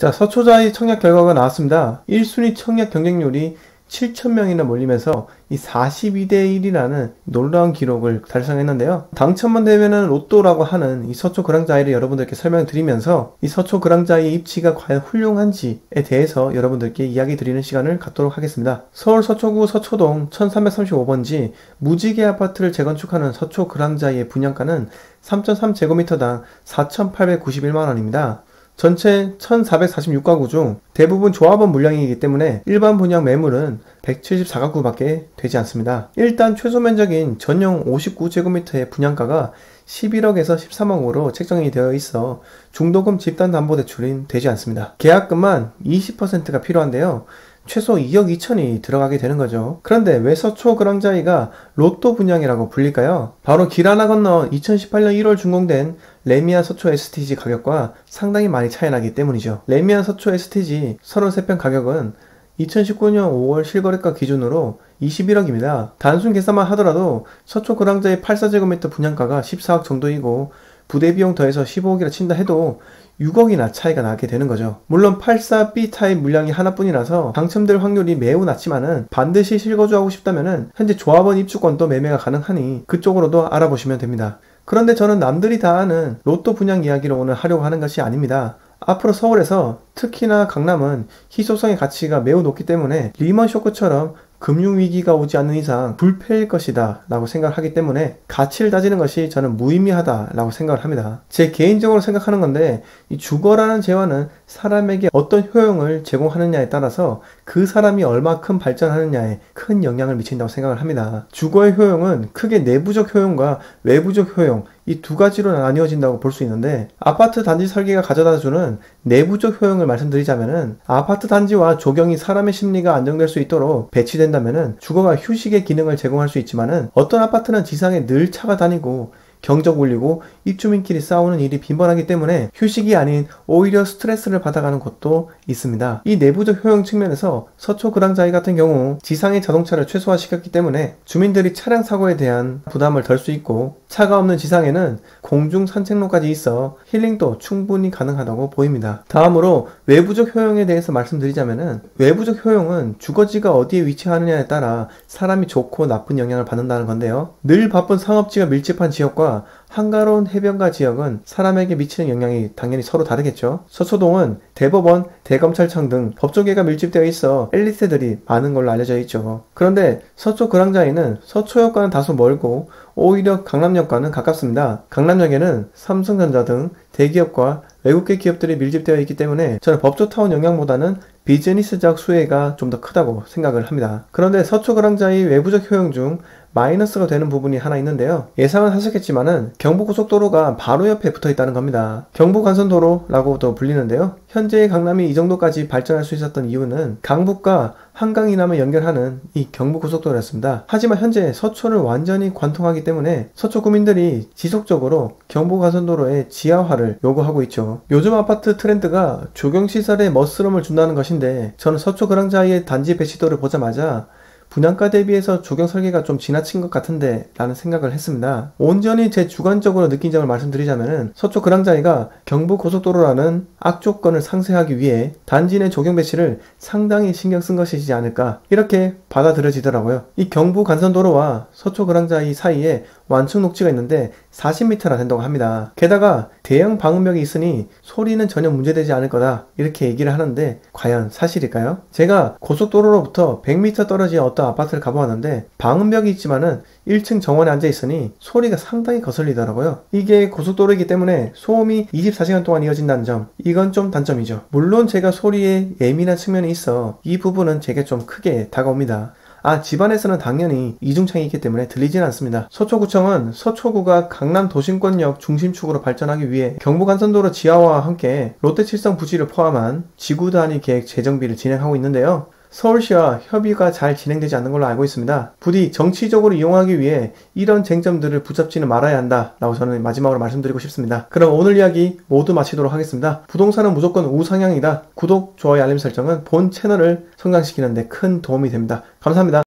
자, 서초자의 청약 결과가 나왔습니다. 1순위 청약 경쟁률이 7,000명이나 몰리면서 이 42대 1이라는 놀라운 기록을 달성했는데요. 당첨만 되면은 로또라고 하는 이 서초 그랑자이를 여러분들께 설명드리면서 이 서초 그랑자이의 입지가 과연 훌륭한지에 대해서 여러분들께 이야기 드리는 시간을 갖도록 하겠습니다. 서울 서초구 서초동 1335번지 무지개 아파트를 재건축하는 서초 그랑자이의 분양가는 3.3제곱미터당 4,891만원입니다. 전체 1446가구 중 대부분 조합원 물량이기 때문에 일반 분양 매물은 174가구밖에 되지 않습니다. 일단 최소 면적인 전용 59제곱미터의 분양가가 11억에서 13억으로 책정이 되어 있어 중도금 집단담보대출은 되지 않습니다. 계약금만 20%가 필요한데요. 최소 2억 2천이 들어가게 되는 거죠. 그런데 왜 서초 그랑자이가 로또 분양이라고 불릴까요? 바로 길 하나 건너 2018년 1월 준공된 레미안 서초 STG 가격과 상당히 많이 차이 나기 때문이죠. 레미안 서초 STG 33평 가격은 2019년 5월 실거래가 기준으로 21억입니다. 단순 계산만 하더라도 서초 그랑자이 84제곱미터 분양가가 14억 정도이고 부대 비용 더해서 15억이라 친다 해도 6억이나 차이가 나게 되는 거죠. 물론 84B 타입 물량이 하나뿐이라서 당첨될 확률이 매우 낮지만은 반드시 실거주하고 싶다면은 현재 조합원 입주권도 매매가 가능하니 그쪽으로도 알아보시면 됩니다. 그런데 저는 남들이 다 아는 로또 분양 이야기를 오늘 하려고 하는 것이 아닙니다. 앞으로 서울에서 특히나 강남은 희소성의 가치가 매우 높기 때문에 리먼 쇼크처럼 금융위기가 오지 않는 이상 불패일 것이다 라고 생각을 하기 때문에 가치를 따지는 것이 저는 무의미하다 라고 생각을 합니다. 제 개인적으로 생각하는 건데 이 주거라는 재화는 사람에게 어떤 효용을 제공하느냐에 따라서 그 사람이 얼마큼 발전하느냐에 큰 영향을 미친다고 생각을 합니다. 주거의 효용은 크게 내부적 효용과 외부적 효용 이 두 가지로 나뉘어진다고 볼 수 있는데 아파트 단지 설계가 가져다주는 내부적 효용을 말씀드리자면은 아파트 단지와 조경이 사람의 심리가 안정될 수 있도록 배치된다면은 주거가 휴식의 기능을 제공할 수 있지만은 어떤 아파트는 지상에 늘 차가 다니고 경적 울리고 입주민끼리 싸우는 일이 빈번하기 때문에 휴식이 아닌 오히려 스트레스를 받아가는 곳도 있습니다. 이 내부적 효용 측면에서 서초 그랑자이 같은 경우 지상의 자동차를 최소화시켰기 때문에 주민들이 차량 사고에 대한 부담을 덜 수 있고 차가 없는 지상에는 공중 산책로까지 있어 힐링도 충분히 가능하다고 보입니다. 다음으로 외부적 효용에 대해서 말씀드리자면은 외부적 효용은 주거지가 어디에 위치하느냐에 따라 사람이 좋고 나쁜 영향을 받는다는 건데요. 늘 바쁜 상업지가 밀집한 지역과 한가로운 해변가 지역은 사람에게 미치는 영향이 당연히 서로 다르겠죠. 서초동은 대법원, 대검찰청 등 법조계가 밀집되어 있어 엘리트들이 많은 걸로 알려져 있죠. 그런데 서초 그랑자이는 서초역과는 다소 멀고 오히려 강남역과는 가깝습니다. 강남역에는 삼성전자 등 대기업과 외국계 기업들이 밀집되어 있기 때문에 저는 법조타운 영향보다는 비즈니스적 수혜가 좀 더 크다고 생각을 합니다. 그런데 서초 그랑자이 외부적 효용 중 마이너스가 되는 부분이 하나 있는데요. 예상은 하셨겠지만은 경부고속도로가 바로 옆에 붙어 있다는 겁니다. 경부간선도로라고도 불리는데요. 현재의 강남이 이 정도까지 발전할 수 있었던 이유는 강북과 한강 이남을 연결하는 이 경부고속도로였습니다. 하지만 현재 서초를 완전히 관통하기 때문에 서초 구민들이 지속적으로 경부간선도로의 지하화를 요구하고 있죠. 요즘 아파트 트렌드가 조경시설에 멋스러움을 준다는 것인데 저는 서초 그랑자이의 단지 배치도를 보자마자 분양가 대비해서 조경 설계가 좀 지나친 것 같은데 라는 생각을 했습니다. 온전히 제 주관적으로 느낀 점을 말씀드리자면 서초 그랑자이가 경부고속도로라는 악조건을 상쇄하기 위해 단지 내 조경 배치를 상당히 신경 쓴 것이지 않을까 이렇게 받아들여지더라고요. 이 경부간선도로와 서초 그랑자이 사이에 완충 녹지가 있는데 40m나 된다고 합니다. 게다가 대형 방음벽이 있으니 소리는 전혀 문제되지 않을 거다 이렇게 얘기를 하는데 과연 사실일까요? 제가 고속도로로부터 100m 떨어진 어떤 아파트를 가보았는데 방음벽이 있지만은 1층 정원에 앉아 있으니 소리가 상당히 거슬리더라고요. 이게 고속도로이기 때문에 소음이 24시간 동안 이어진다는 점 이건 좀 단점이죠. 물론 제가 소리에 예민한 측면이 있어 이 부분은 제게 좀 크게 다가옵니다. 집안에서는 당연히 이중창이 있기 때문에 들리진 않습니다. 서초구청은 서초구가 강남 도심권역 중심축으로 발전하기 위해 경부간선도로 지하화와 함께 롯데칠성 부지를 포함한 지구 단위 계획 재정비를 진행하고 있는데요. 서울시와 협의가 잘 진행되지 않는 걸로 알고 있습니다. 부디 정치적으로 이용하기 위해 이런 쟁점들을 붙잡지는 말아야 한다 라고 저는 마지막으로 말씀드리고 싶습니다. 그럼 오늘 이야기 모두 마치도록 하겠습니다. 부동산은 무조건 우상향이다. 구독, 좋아요, 알림 설정은 본 채널을 성장시키는 데 큰 도움이 됩니다. 감사합니다.